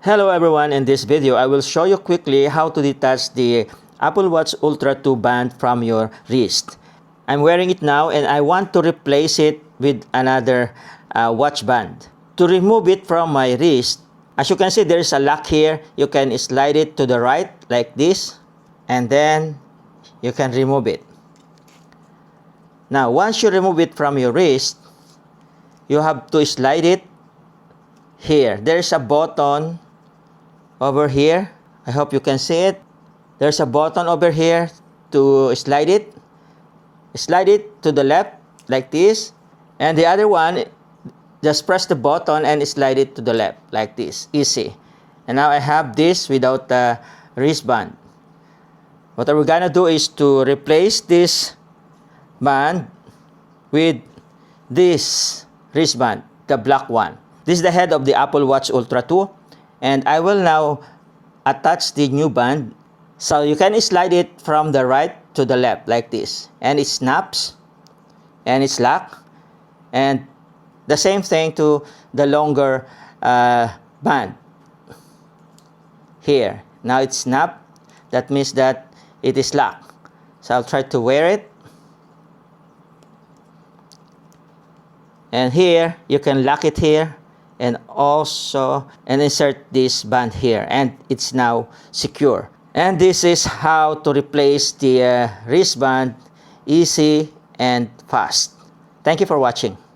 Hello everyone, in this video I will show you quickly how to detach the Apple Watch Ultra 2 band from your wrist. I'm wearing it now and I want to replace it with another watch band. To remove it from my wrist, as you can see there is a lock here. You can slide it to the right like this and then you can remove it. Now once you remove it from your wrist, you have to slide it here. There's a button over here. I hope you can see it. There's a button over here to slide it. Slide it to the left like this. And the other one, just press the button and slide it to the left like this. Easy. And now I have this without the wristband. What we're gonna do is to replace this band with this wristband, the black one. This is the head of the Apple Watch Ultra 2. And I will now attach the new band. So you can slide it from the right to the left like this. And it snaps. And it's locked. And the same thing to the longer band. Here. Now it's snapped. That means that it is locked. So I'll try to wear it. And here, you can lock it here. And also insert this band here, and it's now secure. And this is how to replace the wristband, easy and fast. Thank you for watching.